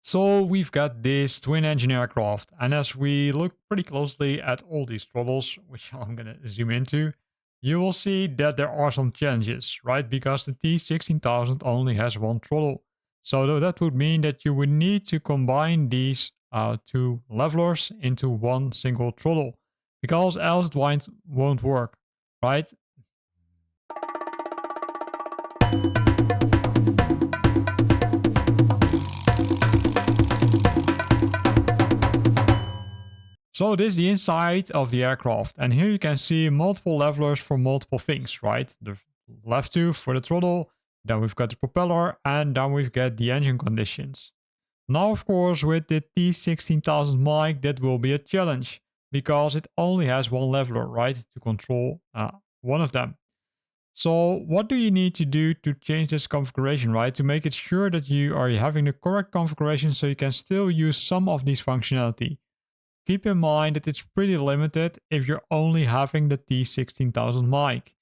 So we've got this twin engine aircraft, and as we look pretty closely at all these throttles, which I'm going to zoom into, you will see that there are some challenges, right? Because the T16000 only has one throttle. So that would mean that you would need to combine these two levelers into one single throttle, because else it won't work, right? So this is the inside of the aircraft, and here you can see multiple levelers for multiple things, right? The left two for the throttle, then we've got the propeller, and then we've got the engine conditions. Now, of course, with the T16000 mic, that will be a challenge, because it only has one leveler, right, to control one of them. So what do you need to do to change this configuration, right? To make it sure that you are having the correct configuration so you can still use some of these functionality. Keep in mind that it's pretty limited if you're only having the T16000 mic.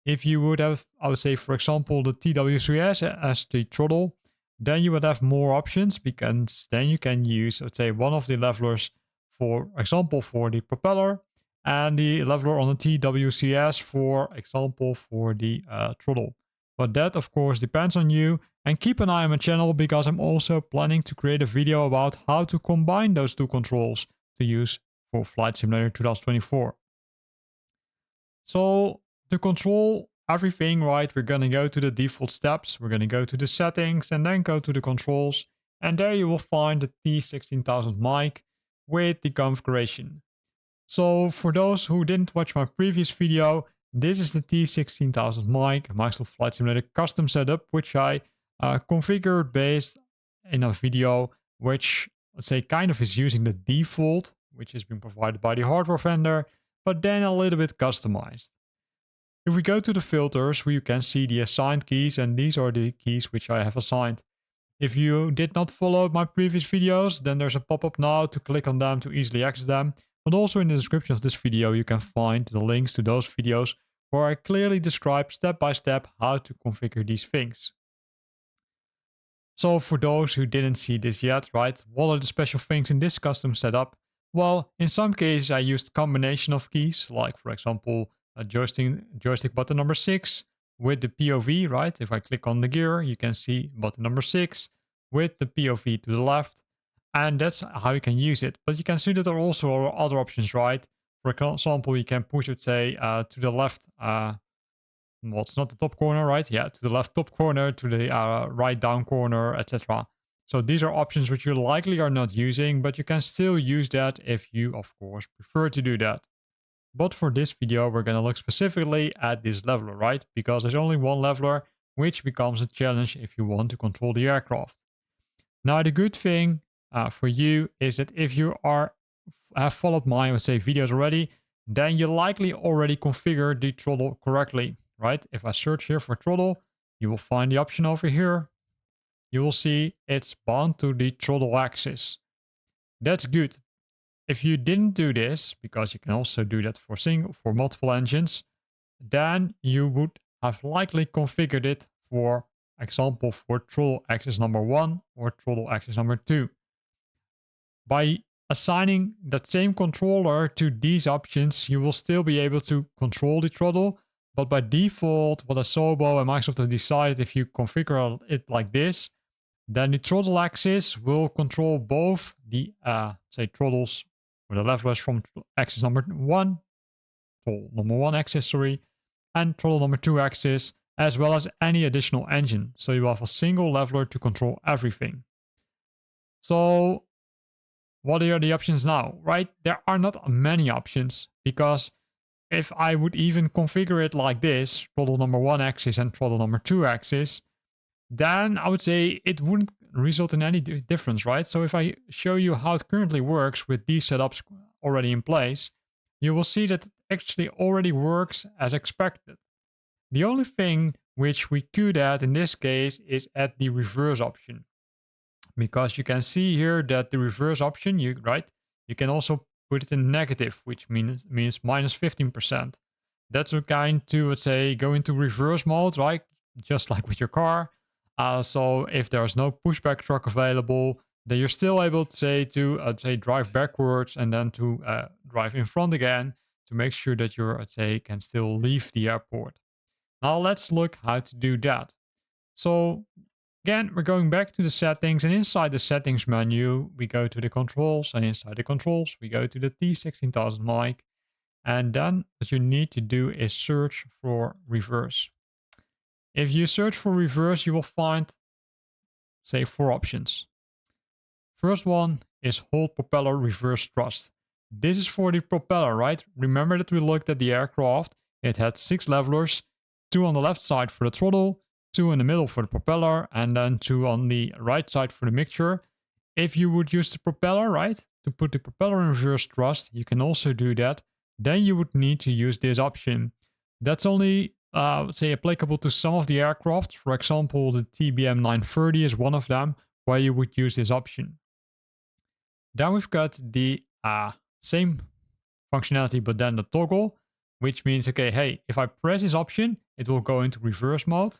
If you would have, I would say, for example, the TWCS as the throttle, then you would have more options, because then you can use, let's say, one of the levelers, for example, for the propeller, and the leveler on the TWCS, for example, for the throttle. But that, of course, depends on you. And keep an eye on my channel, because I'm also planning to create a video about how to combine those two controls to use for Flight Simulator 2024. So to control everything, right, we're going to go to the default steps, we're going to go to the settings, and then go to the controls, and there you will find the T16000 mic with the configuration. So for those who didn't watch my previous video, this is the T16000 mic, Microsoft Flight Simulator custom setup, which I configured based in a video, which, let's say, kind of is using the default, which has been provided by the hardware vendor, but then a little bit customized. If we go to the filters, you can see the assigned keys, and these are the keys which I have assigned. If you did not follow my previous videos, then there's a pop-up now to click on them to easily access them. But also in the description of this video, you can find the links to those videos where I clearly describe step by step how to configure these things. So for those who didn't see this yet, right, what are the special things in this custom setup? Well, in some cases I used combination of keys, like for example, a joystick button number 6 with the POV, right? If I click on the gear, you can see button number 6 with the POV to the left, and that's how you can use it. But you can see that there are also other options, right? For example, you can push it, say, to the left, well, it's not the top corner, right? Yeah, to the left top corner, to the right down corner, etc. So these are options which you likely are not using, but you can still use that if you, of course, prefer to do that. But for this video, we're going to look specifically at this leveler, right? Because there's only one leveler, which becomes a challenge if you want to control the aircraft. Now, the good thing for you is that if you have followed my, let's say, videos already, then you likely already configured the throttle correctly, right? If I search here for throttle, you will find the option over here. You will see it's bound to the throttle axis. That's good. If you didn't do this, because you can also do that for multiple engines, then you would have likely configured it, for example, for throttle axis number 1 or throttle axis number 2. By assigning that same controller to these options, you will still be able to control the throttle, but by default, what Asobo and Microsoft have decided, if you configure it like this, then the throttle axis will control both the, say, throttles, or the levelers from axis number 1, throttle number 1 axis, sorry, and throttle number 2 axis, as well as any additional engine. So you have a single leveler to control everything. So what are the options now, right? There are not many options, because if I would even configure it like this, throttle number 1 axis and throttle number 2 axis, then I would say it wouldn't result in any difference, right? So if I show you how it currently works with these setups already in place, you will see that it actually already works as expected. The only thing which we could add in this case is add the reverse option. Because you can see here that the reverse option, you can also put it in negative, which means minus 15%. That's a kind to, let's say, go into reverse mode, right? Just like with your car. So if there's no pushback truck available, then you're still able to say drive backwards and then to drive in front again to make sure that you're can still leave the airport. Now let's look how to do that. So again, we're going back to the settings, and inside the settings menu, we go to the controls, and inside the controls, we go to the T16000 mic. And then what you need to do is search for reverse. If you search for reverse, you will find, say, 4 options. First one is hold propeller reverse thrust. This is for the propeller, right? Remember that we looked at the aircraft. It had 6 levelers, 2 on the left side for the throttle, 2 in the middle for the propeller, and then 2 on the right side for the mixture. If you would use the propeller, right, to put the propeller in reverse thrust, you can also do that. Then you would need to use this option. That's only, say, applicable to some of the aircraft. For example, the TBM 930 is one of them where you would use this option. Then we've got the same functionality, but then the toggle, which means, okay, hey, if I press this option, it will go into reverse mode.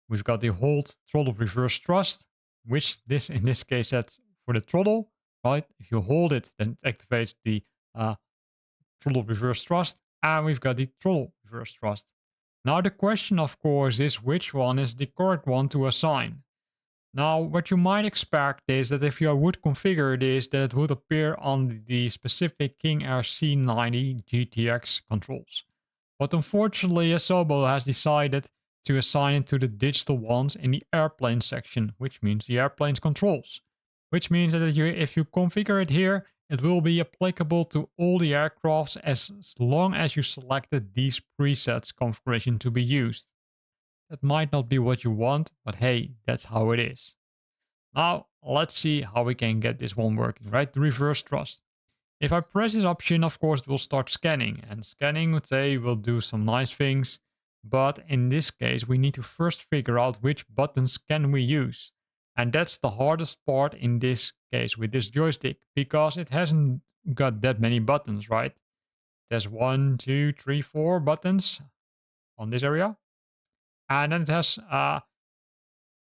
We've got the hold throttle reverse thrust, which in this case sets for the throttle, right? If you hold it, then it activates the throttle reverse thrust, and we've got the throttle reverse thrust. Now the question, of course, is which one is the correct one to assign. Now, what you might expect is that if you would configure this, that it would appear on the specific King Air C90 GTX controls. But unfortunately, Asobo has decided to assign it to the digital ones in the airplane section, which means the airplane's controls. Which means that if you configure it here, it will be applicable to all the aircrafts as long as you selected these presets configuration to be used. That might not be what you want, but hey, that's how it is. Now, let's see how we can get this one working, right? The reverse thrust. If I press this option, of course, it will start scanning. And scanning, would say, will do some nice things. But in this case, we need to first figure out which buttons can we use. And that's the hardest part in this case with this joystick, because it hasn't got that many buttons, right? There's 1, 2, 3, 4 buttons on this area. And then it has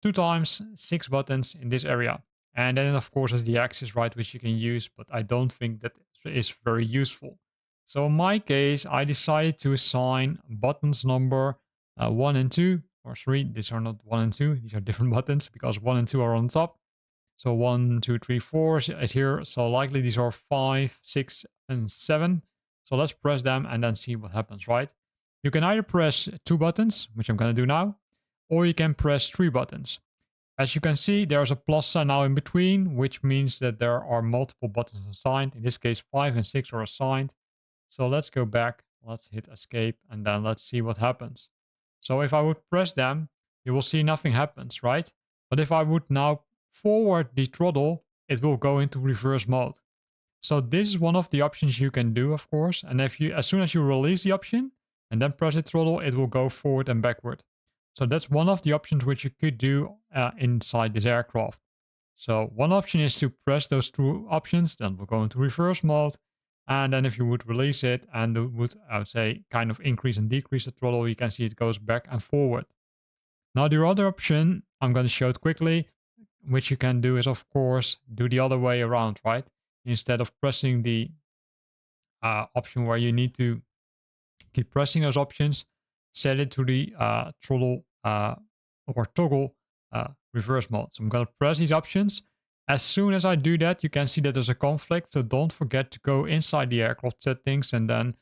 2 times 6 buttons in this area. And then, of course, there's the axis, right, which you can use, but I don't think that is very useful. So in my case, I decided to assign buttons number 1 and 2, or 3. These are not 1 and 2. These are different buttons because 1 and 2 are on top. So 1, 2, 3, 4 is here. So likely these are 5, 6, and 7. So let's press them and then see what happens, right? You can either press 2 buttons, which I'm going to do now, or you can press 3 buttons. As you can see, there's a plus sign now in between, which means that there are multiple buttons assigned. In this case, 5 and 6 are assigned. So let's go back, let's hit escape, and then let's see what happens. So if I would press them, you will see nothing happens, right? But if I would now forward the throttle, it will go into reverse mode. So this is one of the options you can do, of course. And if you, as soon as you release the option and then press the throttle, it will go forward and backward. So that's one of the options which you could do inside this aircraft. So one option is to press those 2 options, then we'll go into reverse mode. And then if you would release it and would, I would say, kind of increase and decrease the throttle, you can see it goes back and forward. Now the other option, I'm going to show it quickly, which you can do is, of course, do the other way around, right? Instead of pressing the option where you need to keep pressing those options, set it to the throttle or toggle reverse mode. So I'm going to press these options. As soon as I do that, you can see that there's a conflict. So don't forget to go inside the aircraft settings and then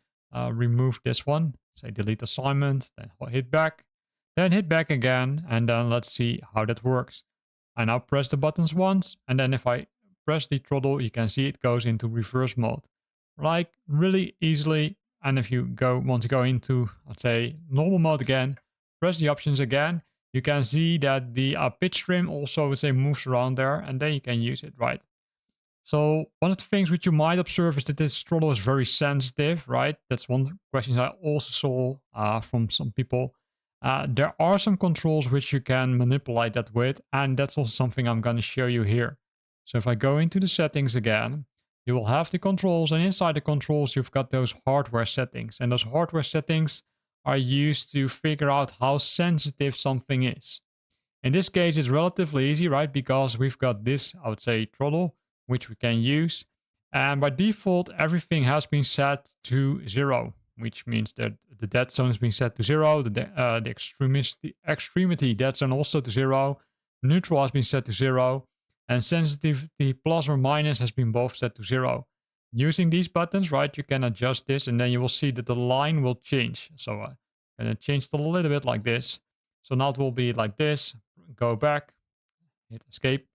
remove this one. Say delete assignment, then hit back, then hit back again. And then let's see how that works. I now press the buttons once. And then if I press the throttle, you can see it goes into reverse mode. Like really easily. And if you want to go into, let's say, normal mode again, press the options again, you can see that the pitch trim also, let's say, moves around there, and then you can use it, right? So one of the things which you might observe is that this throttle is very sensitive, right? That's one of the questions I also saw from some people. There are some controls which you can manipulate that with, and that's also something I'm going to show you here. So if I go into the settings again, you will have the controls, and inside the controls, you've got those hardware settings. And those hardware settings are used to figure out how sensitive something is. In this case, it's relatively easy, right? Because we've got this, I would say, throttle, which we can use. And by default, everything has been set to 0, which means that the dead zone has been set to 0, the extremity dead zone also to 0, neutral has been set to 0, and sensitivity plus or minus has been both set to 0. Using these buttons, right, you can adjust this, and then you will see that the line will change. So I'm going to change it a little bit like this. So now it will be like this. Go back, hit escape.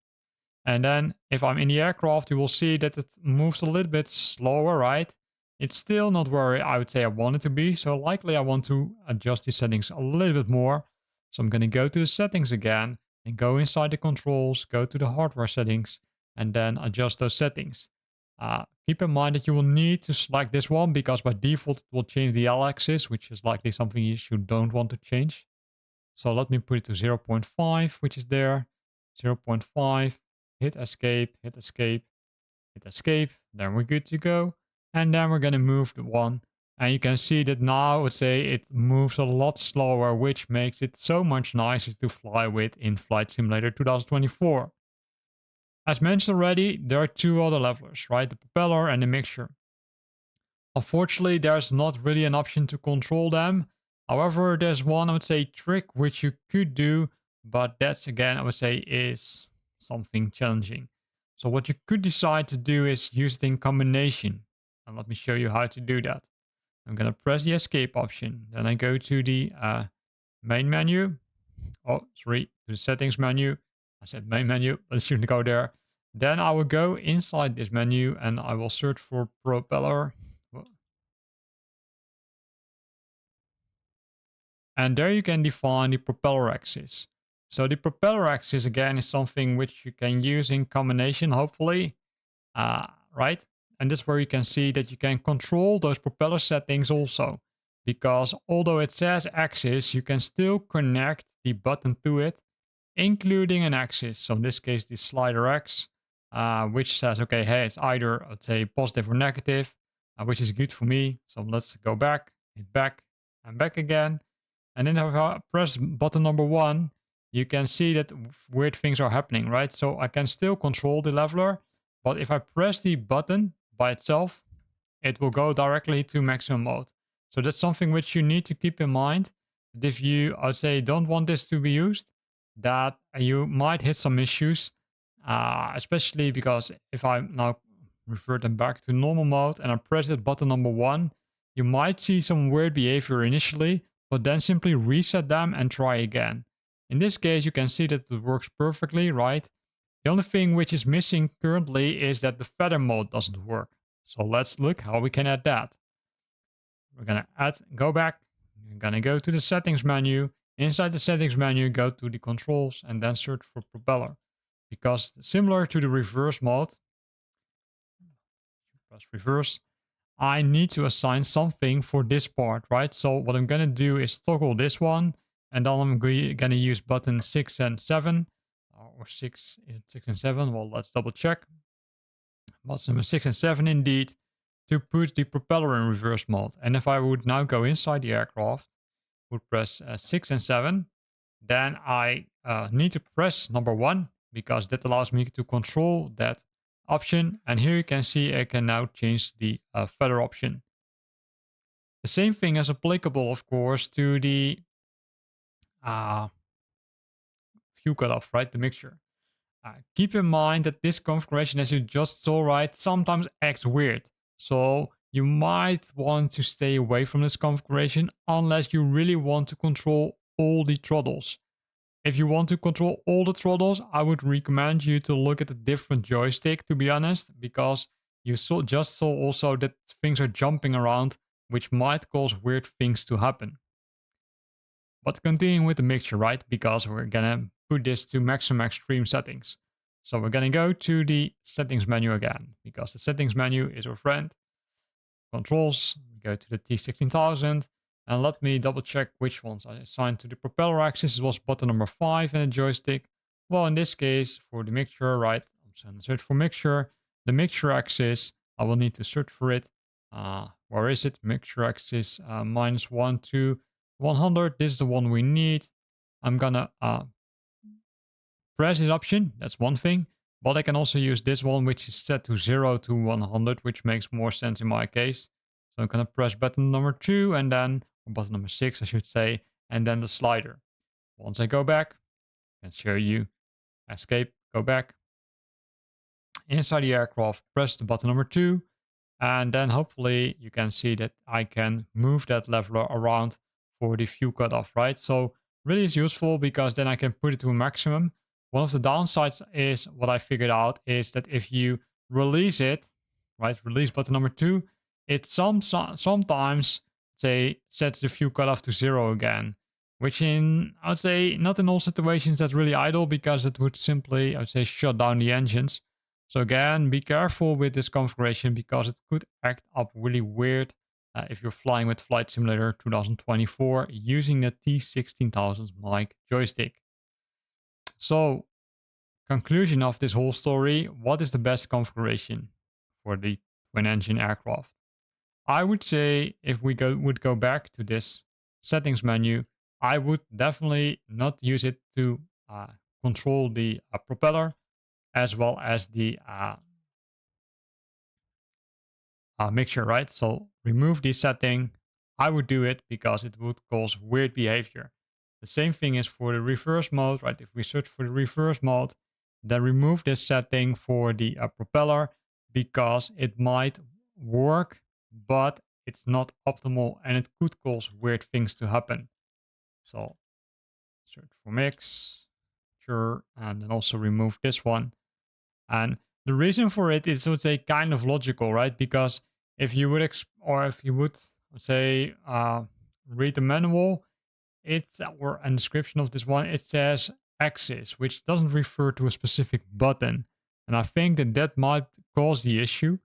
And then if I'm in the aircraft, you will see that it moves a little bit slower, right? It's still not where I would say I want it to be. So likely I want to adjust the settings a little bit more. So I'm going to go to the settings again and go inside the controls, go to the hardware settings, and then adjust those settings. Keep in mind that you will need to select this one because by default it will change the L-axis, which is likely something you don't want to change. So let me put it to 0.5, which is there. 0.5, hit escape, hit escape, hit escape. Then we're good to go. And then we're going to move the one. And you can see that now I would say it moves a lot slower, which makes it so much nicer to fly with in Flight Simulator 2024. As mentioned already, there are two other levelers, right? The propeller and the mixture. Unfortunately, there's not really an option to control them. However, there's one, I would say, trick which you could do, but that's again, I would say, is something challenging. So what you could decide to do is use it in combination. And let me show you how to do that. I'm going to press the escape option. Then I go to the main menu. Oh, sorry, to the settings menu. I said main menu, but it shouldn't go there. Then I will go inside this menu and I will search for propeller. And there you can define the propeller axis. So the propeller axis again is something which you can use in combination, hopefully, right? And this is where you can see that you can control those propeller settings also. Because although it says axis, you can still connect the button to it, including an axis. So in this case, the slider X, which says, okay, hey, it's either, let's say, positive or negative, which is good for me. So let's go back, hit back, and back again. And then if I press button number 1, you can see that weird things are happening, right? So I can still control the leveler, but if I press the button by itself, it will go directly to maximum mode. So that's something which you need to keep in mind. That if you, I would say, don't want this to be used, that you might hit some issues, especially because if I now revert them back to normal mode and I press that button number 1, you might see some weird behavior initially, but then simply reset them and try again. In this case, you can see that it works perfectly, right? The only thing which is missing currently is that the feather mode doesn't work. So let's look how we can add that. We're gonna go back, we're gonna go to the settings menu. Inside the settings menu, go to the controls and then search for propeller. Because similar to the reverse mode, press reverse, I need to assign something for this part, right? So what I'm going to do is toggle this one, and then I'm going to use button 6 and 7, or 6, is it 6 and 7? Well, let's double check. Button 6 and 7 indeed, to put the propeller in reverse mode. And if I would now go inside the aircraft, would press 6 and 7, then I need to press number 1, because that allows me to control that option. And here you can see I can now change the feather option. The same thing is applicable, of course, to the fuel cutoff, right? The mixture. Keep in mind that this configuration, as you just saw, right, sometimes acts weird. So you might want to stay away from this configuration unless you really want to control all the throttles. If you want to control all the throttles, I would recommend you to look at a different joystick, to be honest, because you just saw also that things are jumping around, which might cause weird things to happen. But continuing with the mixture, right? Because we're gonna put this to maximum extreme settings. So we're gonna go to the settings menu again, because the settings menu is our friend. Controls, go to the T16000. And let me double check which ones I assigned to the propeller axis. It was button number 5 in the joystick. Well, in this case, for the mixture, right, I'm going to search for mixture. The mixture axis, I will need to search for it. Where is it? Mixture axis -1 to 100. This is the one we need. I'm gonna press this option, that's one thing. But I can also use this one, which is set to 0 to 100, which makes more sense in my case. So I'm going to press button number 2 and then, or button number 6, I should say, and then the slider. Once I go back, I can show you, escape, go back. Inside the aircraft, press the button number 2, and then hopefully you can see that I can move that leveler around for the fuel cutoff, right? So really is useful because then I can put it to a maximum. One of the downsides is what I figured out is that if you release it, right, release button number 2, it sometimes say sets the fuel cutoff to 0 again, which I would say not in all situations that's really idle because it would simply, I would say, shut down the engines. So again, be careful with this configuration because it could act up really weird if you're flying with Flight Simulator 2024 using the T16000 mic joystick. So, conclusion of this whole story, what is the best configuration for the twin engine aircraft? I would say if we would go back to this settings menu, I would definitely not use it to control the propeller as well as the mixture, right? So remove this setting. I would do it because it would cause weird behavior. The same thing is for the reverse mode, right? If we search for the reverse mode, then remove this setting for the propeller because it might work, but it's not optimal and it could cause weird things to happen. So search for mix, sure, and then also remove this one. And the reason for it is, I would say, kind of logical, right? Because if you would, say, read the manual, or a description of this one, it says axis, which doesn't refer to a specific button. And I think that might cause the issue.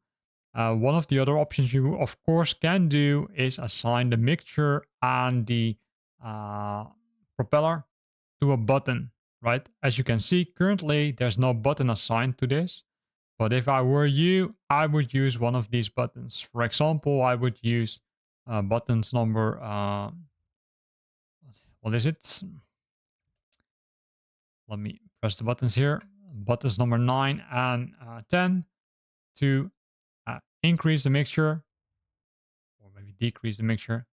One of the other options you, of course, can do is assign the mixture and the propeller to a button, right? As you can see, currently there's no button assigned to this. But if I were you, I would use one of these buttons. For example, I would use buttons number, what is it? Let me press the buttons here. Buttons number 9 and 10 to increase the mixture, or maybe decrease the mixture.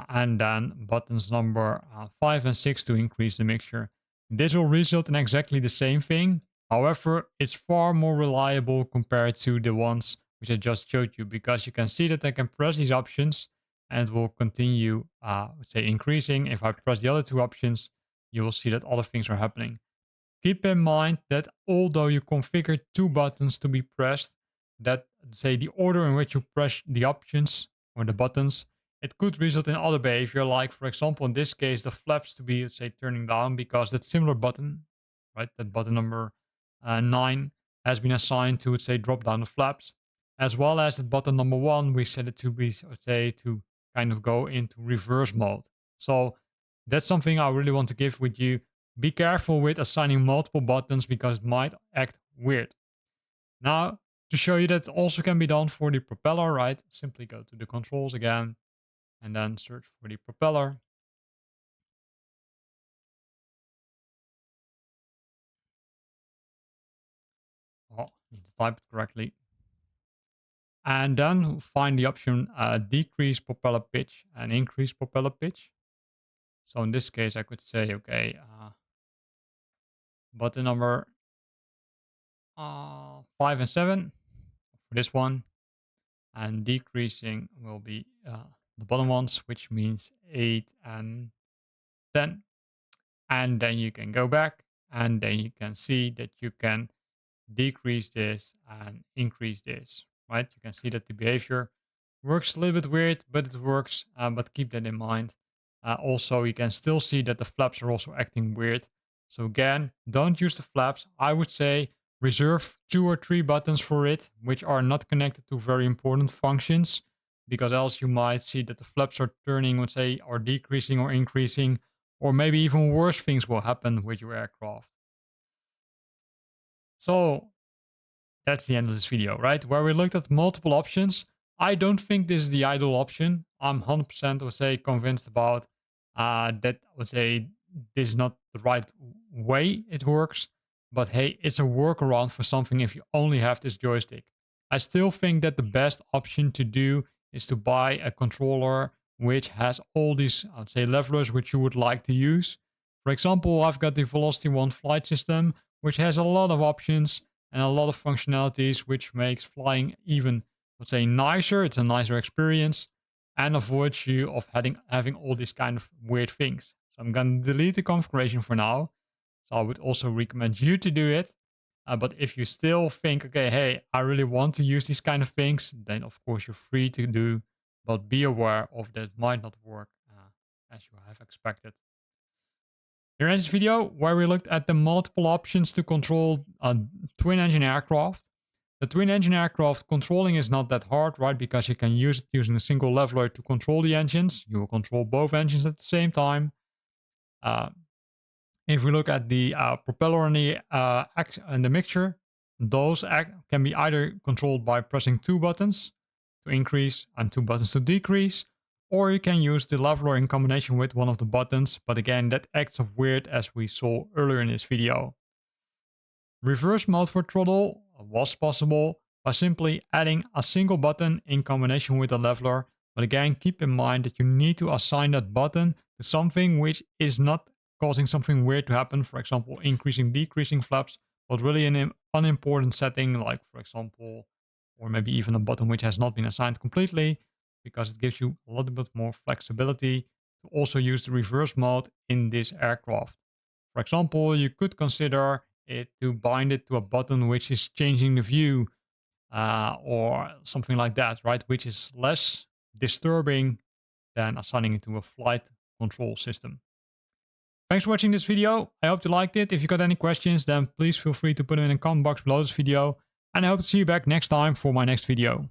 And then buttons number 5 and 6 to increase the mixture. This will result in exactly the same thing. However, it's far more reliable compared to the ones which I just showed you, because you can see that I can press these options and it will continue, say, increasing. If I press the other two options, you will see that other things are happening. Keep in mind that although you configure two buttons to be pressed, that, say, the order in which you press the options or the buttons, it could result in other behavior, like, for example, in this case, the flaps to be, say, turning down, because that similar button, right, that button number 9 has been assigned to, say, drop down the flaps, as well as the button number 1, we set it to be, say, to kind of go into reverse mode. So that's something I really want to give with you. Be careful with assigning multiple buttons because it might act weird. Now, to show you that also can be done for the propeller, right? Simply go to the controls again and then search for the propeller. Oh, need to type it correctly. And then find the option decrease propeller pitch and increase propeller pitch. So in this case, I could say, okay, button number 5 and 7 for this one. And decreasing will be the bottom ones, which means 8 and 10. And then you can go back and then you can see that you can decrease this and increase this, right? You can see that the behavior works a little bit weird, but it works, but keep that in mind. Also, you can still see that the flaps are also acting weird. So again, don't use the flaps. I would say reserve 2 or 3 buttons for it, which are not connected to very important functions, because else you might see that the flaps are turning, let's say, or decreasing or increasing, or maybe even worse things will happen with your aircraft. So that's the end of this video, right? Where we looked at multiple options. I don't think this is the ideal option. I'm 100% would say convinced about that. I would say this is not the right way it works, but hey, it's a workaround for something if you only have this joystick. I still think that the best option to do is to buy a controller which has all these, I'd say, levelers which you would like to use. For example, I've got the Velocity 1 flight system, which has a lot of options and a lot of functionalities, which makes flying even, let's say, nicer. It's a nicer experience and avoids you of having all these kind of weird things. So I'm going to delete the configuration for now. So I would also recommend you to do it. But if you still think, okay, hey, I really want to use these kind of things, then of course you're free to do, but be aware of that it might not work as you have expected. Here ends this video where we looked at the multiple options to control a twin-engine aircraft. The twin-engine aircraft controlling is not that hard, right? Because you can use it using a single leveler to control the engines. You will control both engines at the same time. If we look at the propeller and the mixture, those can be either controlled by pressing 2 buttons to increase and 2 buttons to decrease, or you can use the leveler in combination with one of the buttons, but again, that acts weird as we saw earlier in this video. Reverse mode for throttle was possible by simply adding a single button in combination with a leveler, but again, keep in mind that you need to assign that button to something which is not causing something weird to happen, for example, increasing, decreasing flaps, but really an unimportant setting, like for example, or maybe even a button which has not been assigned completely, because it gives you a little bit more flexibility to also use the reverse mode in this aircraft. For example, you could consider it to bind it to a button which is changing the view or something like that, right? Which is less disturbing than assigning it to a flight control system. Thanks for watching this video. I hope you liked it. If you got any questions, then please feel free to put them in the comment box below this video. And I hope to see you back next time for my next video.